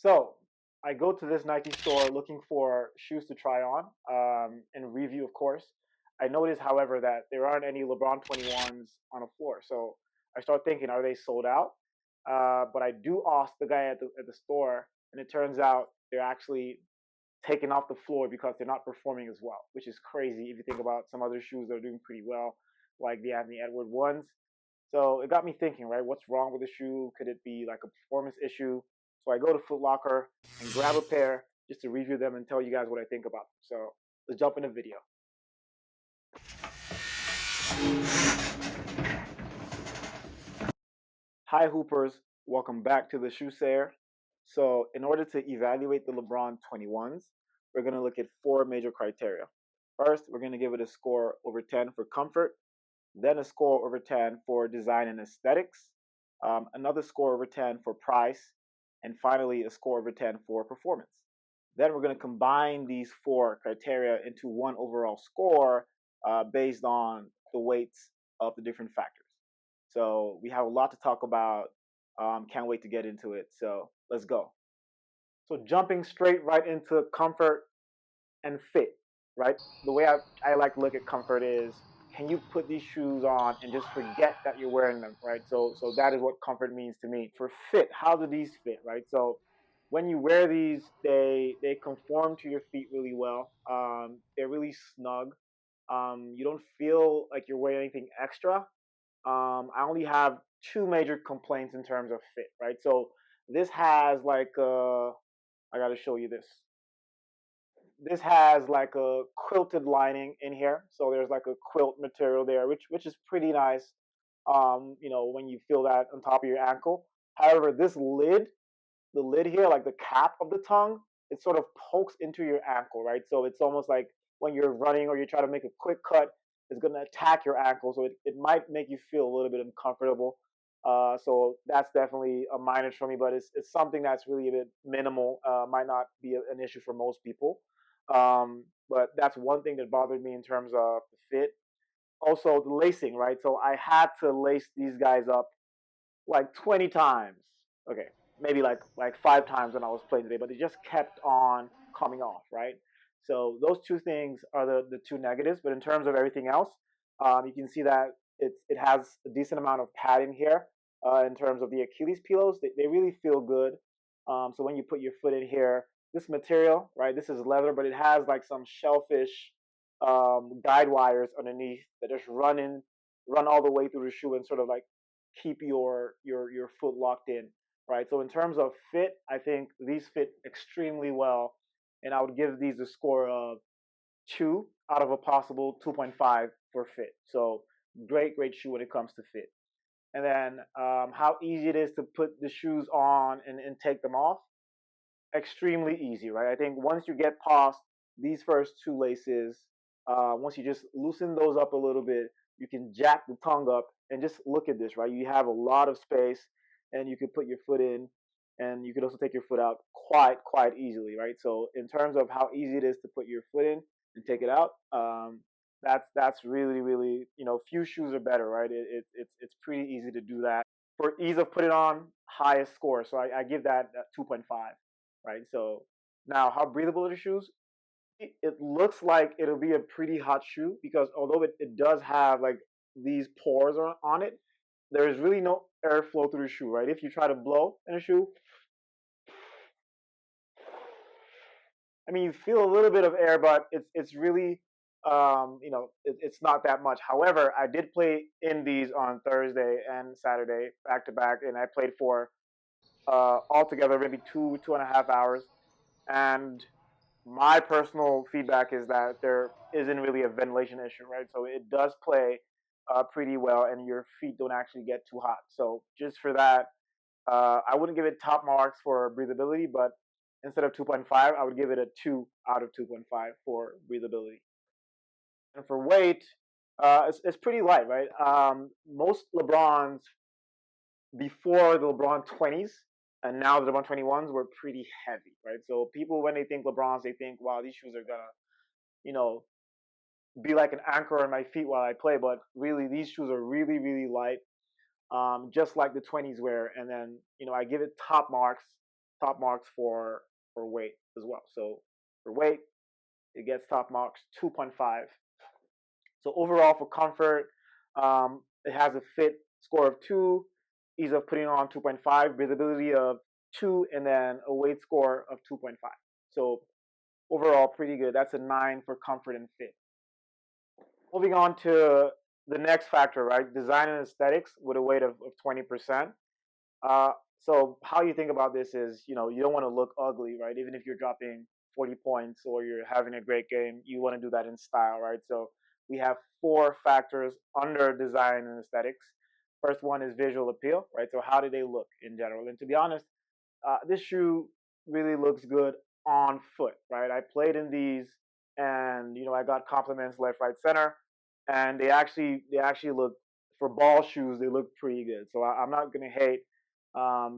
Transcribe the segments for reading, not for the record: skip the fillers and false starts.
So I go to this Nike store looking for shoes to try on and review, of course. I notice, however, that there aren't any LeBron 21s on the floor. So I start thinking, are they sold out? But I do ask the guy at the store, and it turns out they're actually taken off the floor because they're not performing as well, which is crazy if you think about some other shoes that are doing pretty well, like the Anthony Edwards ones. So it got me thinking, right? What's wrong with the shoe? Could it be like a performance issue? So I go to Foot Locker and grab a pair just to review them and tell you guys what I think about them. So let's jump in the video. Hi Hoopers, welcome back to the Shoe Sayer. So in order to evaluate the LeBron 21s, we're going to look at four major criteria. First, we're going to give it a score over 10 for comfort, then a score over 10 for design and aesthetics, another score over 10 for price, and finally a score over 10 for performance. Then we're going to combine these four criteria into one overall score based on the weights of the different factors. So we have a lot to talk about. Can't wait to get into it. So let's go. So jumping straight right into comfort and fit, right? The way I like to look at comfort is, can you put these shoes on and just forget that you're wearing them, right? So that is what comfort means to me. For fit, how do these fit, right? So when you wear these, they conform to your feet really well. They're really snug. You don't feel like you're wearing anything extra. I only have two major complaints in terms of fit, right? So this has like I got to show you this. This has like a quilted lining in here, so there's like a quilt material there, which is pretty nice. When you feel that on top of your ankle. However, this lid, the lid here, like the cap of the tongue, it sort of pokes into your ankle, right? So it's almost like when you're running or you try to make a quick cut, it's going to attack your ankle. So it might make you feel a little bit uncomfortable. So that's definitely a minus for me, but it's something that's really a bit minimal. Might not be an issue for most people. But that's one thing that bothered me in terms of the fit. Also, the lacing, right? So I had to lace these guys up like 20 times. Okay, maybe like 5 times when I was playing today, but they just kept on coming off, right? So those two things are the two negatives. But in terms of everything else, you can see that it has a decent amount of padding here. In terms of the Achilles pillows, they really feel good. So when you put your foot in here, this material, right? This is leather, but it has like some shellfish guide wires underneath that just run all the way through the shoe and sort of like keep your foot locked in, right? So in terms of fit, I think these fit extremely well, and I would give these a score of 2 out of a possible 2.5 for fit. So great shoe when it comes to fit. And then how easy it is to put the shoes on and take them off, extremely easy, right? I think once you get past these first two laces, once you just loosen those up a little bit, you can jack the tongue up and just look at this, right? You have a lot of space, and you can put your foot in, and you can also take your foot out quite easily, right? So in terms of how easy it is to put your foot in and take it out, that's really few shoes are better, right? It's pretty easy to do that. For ease of put it on, highest score, so I give that 2.5, right? So now, how breathable are the shoes? It looks like it'll be a pretty hot shoe because although it does have like these pores on it, there is really no airflow through the shoe, right? If you try to blow in a shoe, I mean, you feel a little bit of air, but it's really, it's not that much. However, I did play indies on Thursday and Saturday back to back, and I played for altogether maybe 2.5 hours. And my personal feedback is that there isn't really a ventilation issue, right? So it does play pretty well, and your feet don't actually get too hot. So just for that, I wouldn't give it top marks for breathability, but instead of 2.5, I would give it a 2 out of 2.5 for breathability. And for weight, it's pretty light, right? Most LeBrons before the LeBron 20s and now the LeBron 21s were pretty heavy, right? So people, when they think LeBrons, they think, wow, these shoes are gonna, you know, be like an anchor on my feet while I play. But really, these shoes are really light, just like the 20s were. And then, I give it top marks top marks for weight as well. So for weight, it gets top marks 2.5. So overall for comfort, it has a fit score of 2, ease of putting on 2.5, breathability of 2, and then a weight score of 2.5. So overall pretty good. That's a 9 for comfort and fit. Moving on to the next factor, right? Design and aesthetics with a weight of 20%. Uh, so how you think about this is, you don't want to look ugly, right? Even if you're dropping 40 points or you're having a great game, you want to do that in style, right? So we have 4 factors under design and aesthetics. First one is visual appeal, right? So how do they look in general? And to be honest, this shoe really looks good on foot, right? I played in these, and I got compliments left, right, center, and they actually look, for ball shoes. They look pretty good. So I'm not gonna hate.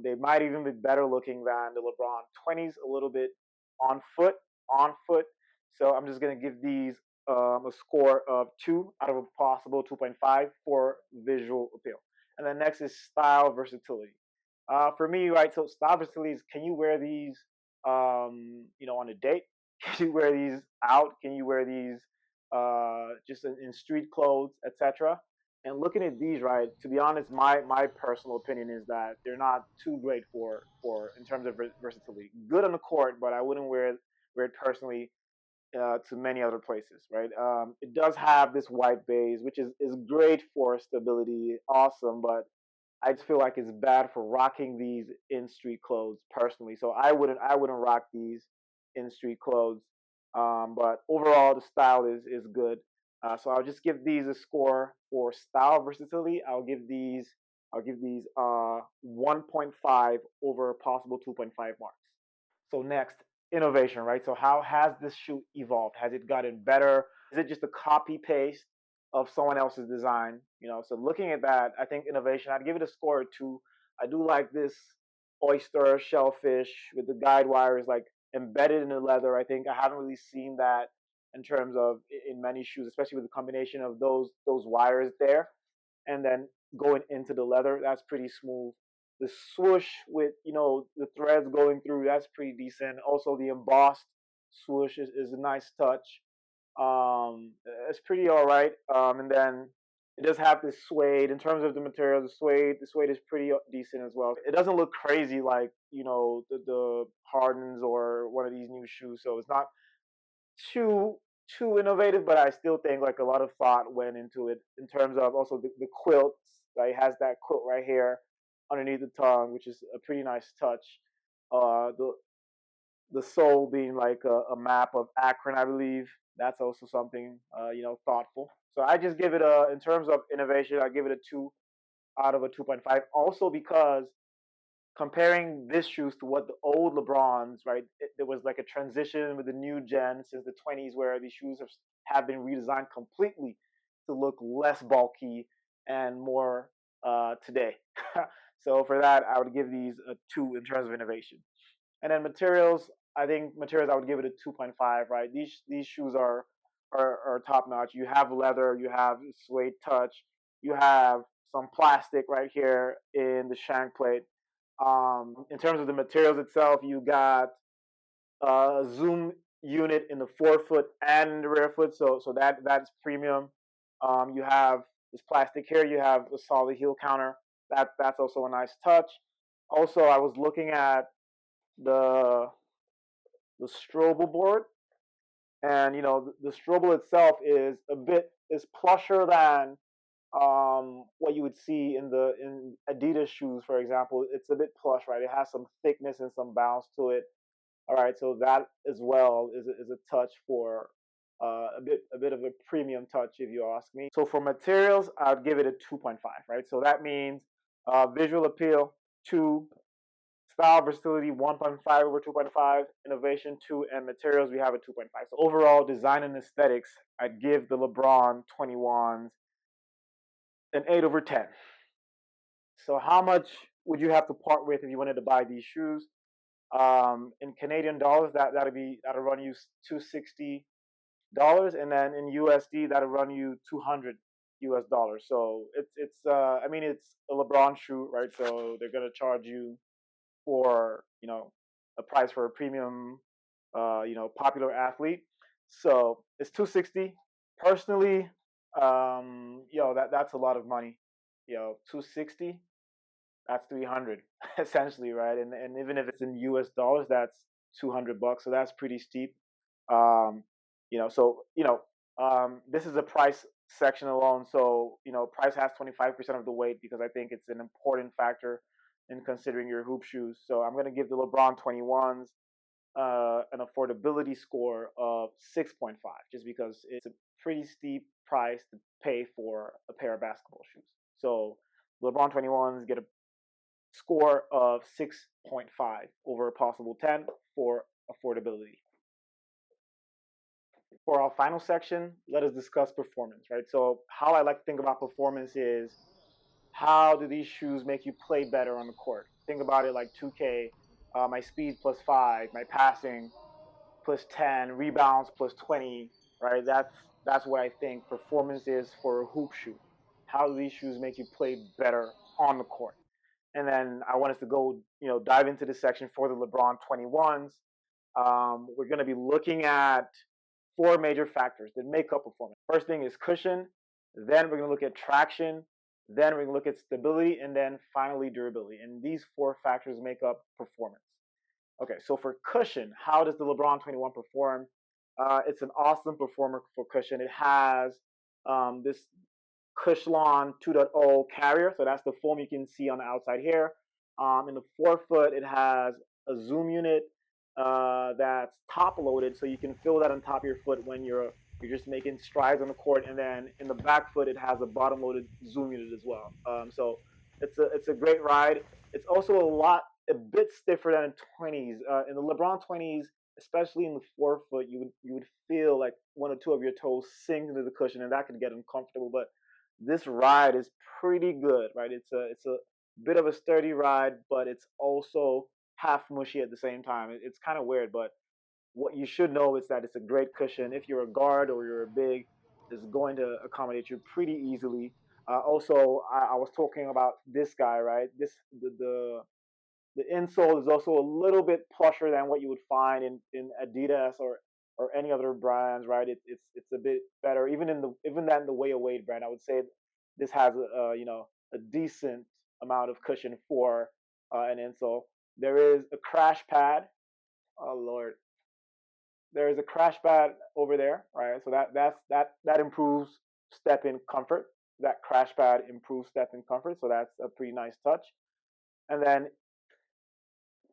They might even be better looking than the LeBron 20s a little bit on foot, on foot. So I'm just gonna give these a score of 2 out of a possible 2.5 for visual appeal. And then next is style versatility. For me, right, so style versatility is, can you wear these, on a date? Can you wear these out? Can you wear these just in street clothes, etc.? And looking at these, right, to be honest, my personal opinion is that they're not too great for in terms of versatility. Good on the court, but I wouldn't wear it personally to many other places, right? It does have this white base, which is great for stability, awesome, but I just feel like it's bad for rocking these in street clothes personally. So I wouldn't rock these in street clothes. But overall, the style is good. So I'll just give these a score for style versatility. I'll give these 1.5 over a possible 2.5 marks. So next, innovation, right? So how has this shoe evolved? Has it gotten better? Is it just a copy paste of someone else's design? So looking at that, I think innovation, I'd give it a score of 2. I do like this oyster shellfish with the guide wires like embedded in the leather. I think I haven't really seen that in terms of in many shoes, especially with the combination of those wires there, and then going into the leather. That's pretty smooth. The swoosh with the threads going through, that's pretty decent. Also the embossed swoosh is a nice touch. It's pretty all right. And then it does have this suede. In terms of the material, the suede is pretty decent as well. It doesn't look crazy like the Hardens or one of these new shoes. So it's not too too innovative, but I still think like a lot of thought went into it in terms of also the quilts. Like it has that quilt right here underneath the tongue, which is a pretty nice touch. The sole being like a map of Akron, I believe. That's also something thoughtful. So I just give it a, in terms of innovation, I give it a 2 out of a 2.5. Also because comparing this shoes to what the old LeBrons, right? There was like a transition with the new gen since the 20s where these shoes have been redesigned completely to look less bulky and more today. So for that, I would give these a 2 in terms of innovation. And then materials, I think materials I would give it a 2.5, right? These shoes are top notch. You have leather, you have suede touch, you have some plastic right here in the shank plate. In terms of the materials itself, you got a zoom unit in the forefoot and the rear foot, so that's premium. You have this plastic here. You have a solid heel counter. That's also a nice touch. Also, I was looking at the the Strobel board, and the Strobel itself is plusher than what you would see in Adidas shoes, for example. It's a bit plush, right? It has some thickness and some bounce to it. All right, so that as well is a touch for a bit of a premium touch, if you ask me. So for materials, I'd give it a 2.5, right? So that means visual appeal 2, style versatility 1.5 over 2.5, innovation 2, and materials we have a 2.5. So overall, design and aesthetics, I'd give the LeBron 21s an 8 over 10. So how much would you have to part with if you wanted to buy these shoes? In Canadian dollars, that'll run you $260, and then in USD that'll run you 200 US dollars. So it's I mean it's a LeBron shoe, right? So they're gonna charge you for a price for a premium, popular athlete. So it's 260. Personally, that's a lot of money. 260, that's 300 essentially, right? And even if it's in US dollars, that's $200, so that's pretty steep. um this is a price section alone, so price has 25% of the weight, because I think it's an important factor in considering your hoop shoes. So I'm going to give the LeBron 21s an affordability score of 6.5, just because it's a pretty steep price to pay for a pair of basketball shoes. So LeBron 21s get a score of 6.5 over a possible 10 for affordability. For our final section, let us discuss performance, right? So how I like to think about performance is, how do these shoes make you play better on the court? Think about it like 2K, my speed plus 5, my passing plus 10, rebounds plus 20, right? That's what I think performance is for a hoop shoe. How do these shoes make you play better on the court? And then I want us to go, dive into this section for the LeBron 21s. We're going to be looking at four major factors that make up performance. First thing is cushion. Then we're going to look at traction. Then we're going to look at stability, and then finally durability. And these four factors make up performance. Okay, so for cushion, how does the LeBron 21 perform? It's an awesome performer for cushion. It has this Cushlon 2.0 carrier, so that's the foam you can see on the outside here. In the forefoot, it has a zoom unit that's top loaded, so you can feel that on top of your foot when you're just making strides on the court. And then in the back foot, it has a bottom loaded zoom unit as well. So it's a great ride. It's also a bit stiffer than in 20s. In the LeBron 20s, especially in the forefoot, you would feel like one or two of your toes sink into the cushion, and that could get uncomfortable. But this ride is pretty good, right? It's a bit of a sturdy ride, but it's also half mushy at the same time. It's kind of weird, but what you should know is that it's a great cushion. If you're a guard or you're a big, it's going to accommodate you pretty easily. Also, I was talking about this guy, right? The insole is also a little bit plusher than what you would find in Adidas or any other brands, right? It's a bit better, even than the Way of Wade brand. I would say this has a decent amount of cushion for an insole. There is a crash pad. Oh Lord, there is a crash pad over there, right? So that improves step in comfort. That crash pad improves step in comfort, so that's a pretty nice touch. And then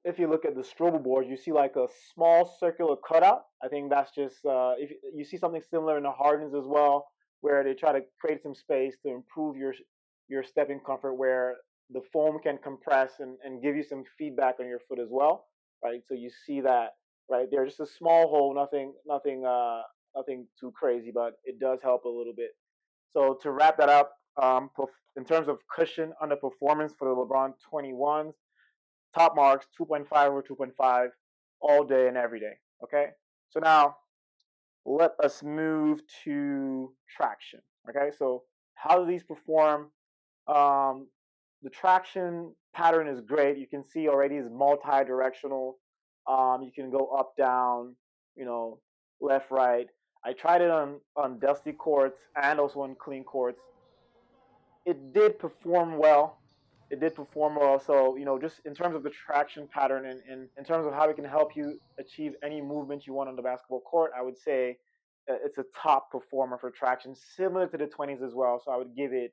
if you look at the strobo board, you see like a small circular cutout. I think that's just if you see something similar in the Hardens as well, where they try to create some space to improve your stepping comfort, where the foam can compress and give you some feedback on your foot as well, right? So you see that right there, just a small hole, nothing too crazy, but it does help a little bit. So to wrap that up, in terms of cushion under performance for the LeBron 21s, top marks 2.5 over 2.5 all day and every day. Okay, so now let us move to traction. Okay, so how do these perform? um, the traction pattern is great. You can see already is multi-directional. You can go up, down, left, right. I tried it on dusty courts and also on clean courts. It did perform well. It did perform well. So, just in terms of the traction pattern, and in terms of how it can help you achieve any movement you want on the basketball court, I would say it's a top performer for traction, similar to the 20s as well. So I would give it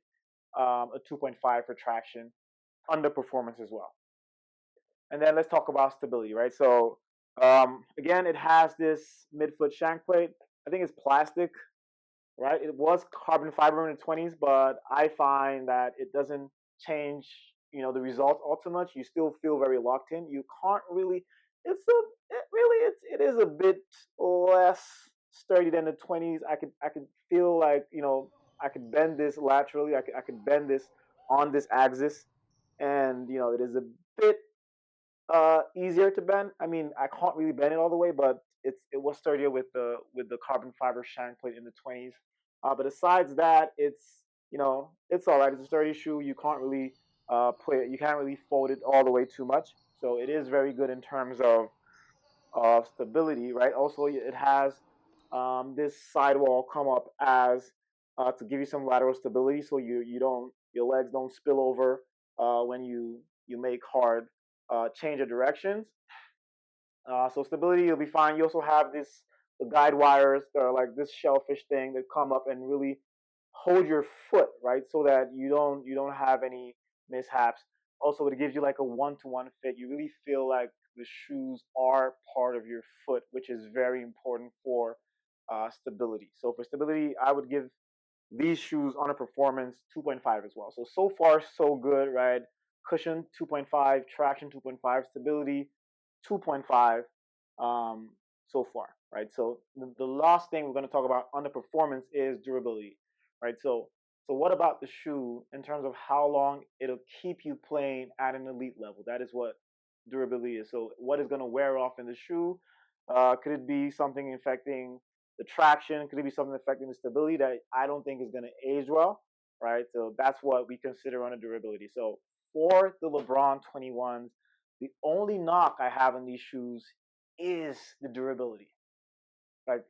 a 2.5 for traction, underperformance as well. And then let's talk about stability, right? So again, it has this midfoot shank plate. I think it's plastic, right? It was carbon fiber in the 20s, but I find that it doesn't change, the results all too much. You still feel very locked in. You can't really. It is a bit less sturdy than the 20s. I could feel like I could bend this laterally. I could bend this on this axis, and it is a bit easier to bend. I mean, I can't really bend it all the way, but it was sturdier with the carbon fiber shank plate in the 20s. But besides that, it's all right. It's a sturdy shoe. You can't really You can't really fold it all the way too much. So it is very good in terms of of stability, right? Also, it has this sidewall come up as to give you some lateral stability, so you don't your legs don't spill over when you make hard change of directions. So stability, you'll be fine. You also have the guide wires that are like this shellfish thing that come up and really hold your foot, right, so that you don't have any mishaps. Also, it gives you like a one-to-one fit. You really feel like the shoes are part of your foot, which is very important for stability. So for stability, I would give these shoes on a performance 2.5 as well. So far so good, right? Cushion 2.5, traction 2.5, stability 2.5 um, so far, right? So the last thing we're going to talk about on the performance is durability, right? So what about the shoe in terms of how long it'll keep you playing at an elite level? That is what durability is. So what is going to wear off in the shoe? Could it be something affecting the traction? Could it be something affecting the stability that I don't think is going to age well, right? So that's what we consider under durability. So for the LeBron 21s, the only knock I have on these shoes is the durability. Like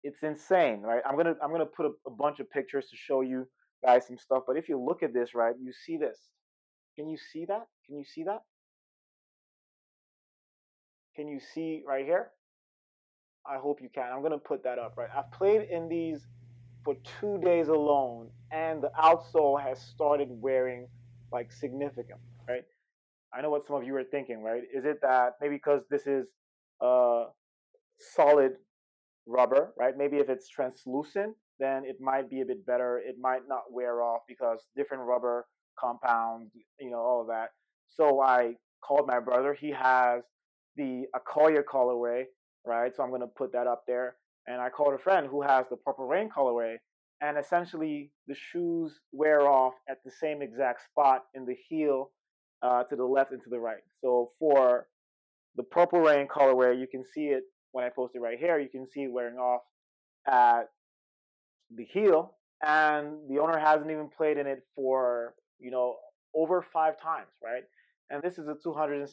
it's insane, right? I'm gonna put a bunch of pictures to show you guys some stuff. But if you look at this, right, you see this. Can you see that? Can you see that? Can you see right here? I hope you can. I'm gonna put that up, right? I've played in these for 2 days alone, and the outsole has started wearing like significantly, right? I know what some of you are thinking, right? Is it that maybe because this is solid rubber, right? Maybe if it's translucent, then it might be a bit better. It might not wear off because different rubber compounds, all of that. So I called my brother. He has the Accoya colorway, right? So I'm going to put that up there. And I called a friend who has the Purple Rain colorway. And essentially, the shoes wear off at the same exact spot in the heel to the left and to the right. So for the Purple Rain colorway, you can see it when I post it right here. You can see it wearing off at the heel, and the owner hasn't even played in it for over 5 times, right? And this is a $260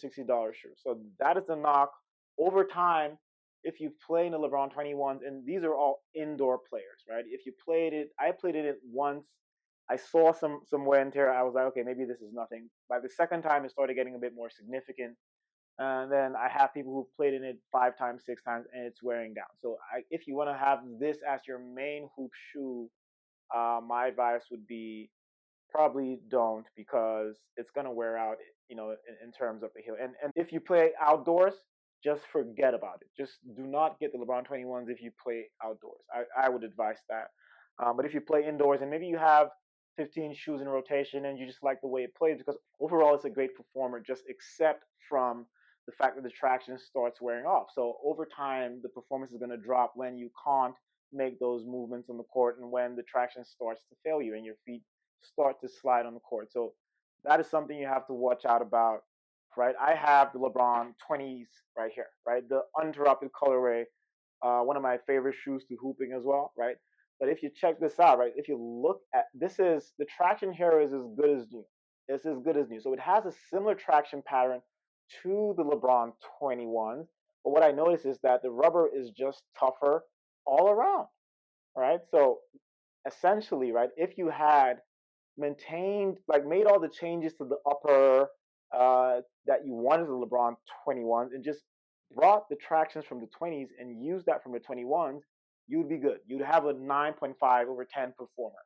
shoe, so that is the knock. Over time, if you play in the LeBron 21s, and these are all indoor players, right? If you played it, I played it once. I saw some wear and tear. I was like, okay, maybe this is nothing. By the second time, it started getting a bit more significant. And then I have people who've played in it 5 times, 6 times, and it's wearing down. So if you want to have this as your main hoop shoe, my advice would be probably don't, because it's gonna wear out, in terms of the heel. And if you play outdoors, just forget about it. Just do not get the LeBron 21s if you play outdoors. I would advise that. But if you play indoors and maybe you have 15 shoes in rotation and you just like the way it plays, because overall it's a great performer, just except from the fact that the traction starts wearing off. So over time, the performance is going to drop when you can't make those movements on the court and when the traction starts to fail you and your feet start to slide on the court. So that is something you have to watch out about, right? I have the LeBron 20s right here, right? The uninterrupted colorway, one of my favorite shoes to hooping as well, right? But if you check this out, right, if you look at this, is the traction here is as good as new. It's as good as new. So it has a similar traction pattern to the LeBron 21s. But what I noticed is that the rubber is just tougher all around, right? So essentially, right, if you had maintained, like made all the changes to the upper that you wanted the LeBron 21s and just brought the tractions from the 20s and used that from the 21s, you would be good. You'd have a 9.5 over 10 performer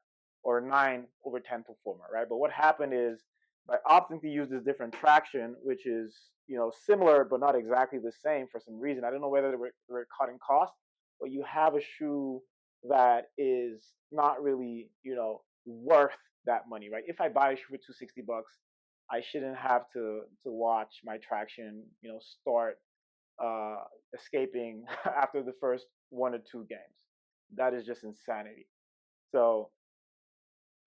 or 9 over 10 performer, right? But what happened is by opting to use this different traction, which is similar but not exactly the same for some reason. I don't know whether they were cutting costs, but you have a shoe that is not really worth that money, right? If I buy a shoe for 260 bucks, I shouldn't have to watch my traction, start escaping after the first 1 or 2 games. That is just insanity. So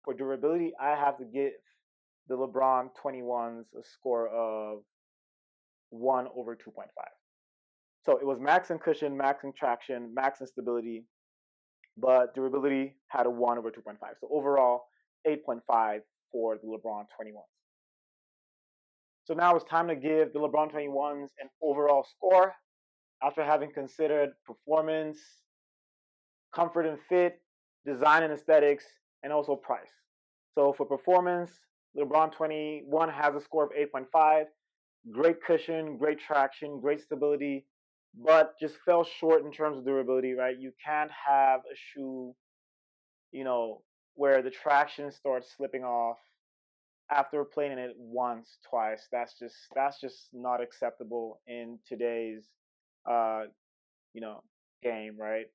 for durability, I have to give the LeBron 21s a score of 1/2.5. So it was max in cushion, max in traction, max in stability, but durability had a 1/2.5. So overall, 8.5 for the LeBron 21s. So now it's time to give the LeBron 21s an overall score. after having considered performance, comfort and fit, design and aesthetics, and also price. So for performance, LeBron 21 has a score of 8.5. Great cushion, great traction, great stability, but just fell short in terms of durability, right? You can't have a shoe, you know, where the traction starts slipping off after playing it once, twice. That's just not acceptable in today's uh, you know, game, right?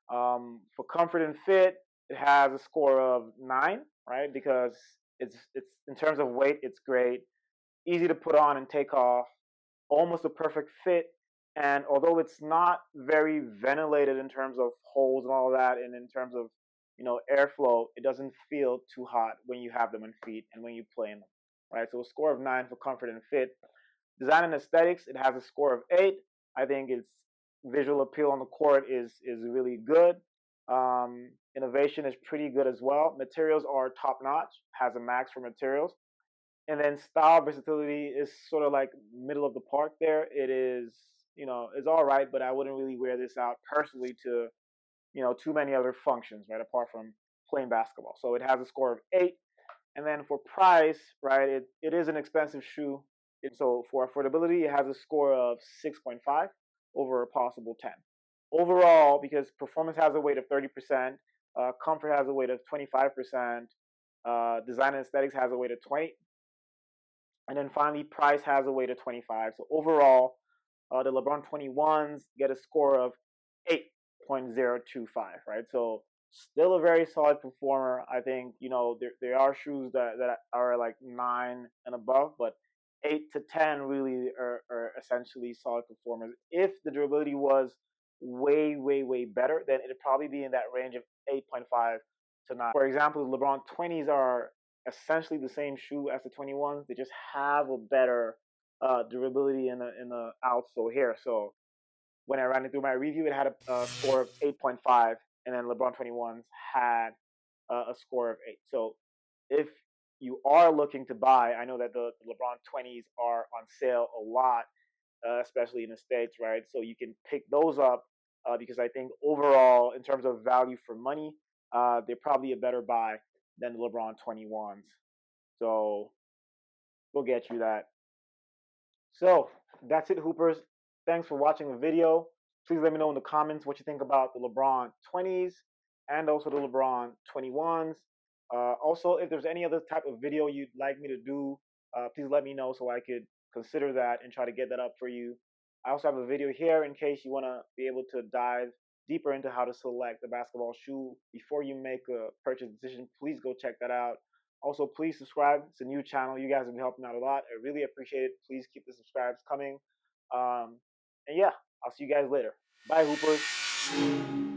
For comfort and fit, it has a score of 9, right? Because it's in terms of weight, it's great, easy to put on and take off, almost a perfect fit. And although it's not very ventilated in terms of holes and all that, and in terms of airflow, it doesn't feel too hot when you have them on feet and when you play in them, right? So a score of 9 for comfort and fit. Design and aesthetics, it has a score of 8. I think its visual appeal on the court is really good. Innovation is pretty good as well. Materials are top notch. Has a max for materials. And then style versatility is sort of like middle of the park there. It is, it's all right, but I wouldn't really wear this out personally to, too many other functions, right? Apart from playing basketball. So it has a score of 8. And then for price, right, it is an expensive shoe. So for affordability, it has a score of 6.5 over a possible 10. Overall, because performance has a weight of 30%, comfort has a weight of 25%, design and aesthetics has a weight of 20, and then finally, price has a weight of 25. So overall, the LeBron 21s get a score of 8.025, right? So still a very solid performer. I think, there are shoes that are like 9 and above, but 8 to 10 really are essentially solid performers. If the durability was way, way, way better, then it'd probably be in that range of 8.5 to 9. For example, the LeBron 20s are essentially the same shoe as the 21s. They just have a better durability in the outsole here. So when I ran it through my review, it had a score of 8.5, and then LeBron 21s had a score of 8. So if you are looking to buy, I know that the LeBron 20s are on sale a lot, especially in the States, right? So you can pick those up because I think overall, in terms of value for money, they're probably a better buy than the LeBron 21s. So we'll get you that. So that's it, Hoopers. Thanks for watching the video. Please let me know in the comments what you think about the LeBron 20s and also the LeBron 21s. Also, if there's any other type of video you'd like me to do, please let me know so I could consider that and try to get that up for you. I also have a video here in case you want to be able to dive deeper into how to select a basketball shoe before you make a purchase decision. Please go check that out. Also, please subscribe. It's a new channel. You guys have been helping out a lot. I really appreciate it. Please keep the subscribes coming. And yeah, I'll see you guys later. Bye, Hoopers.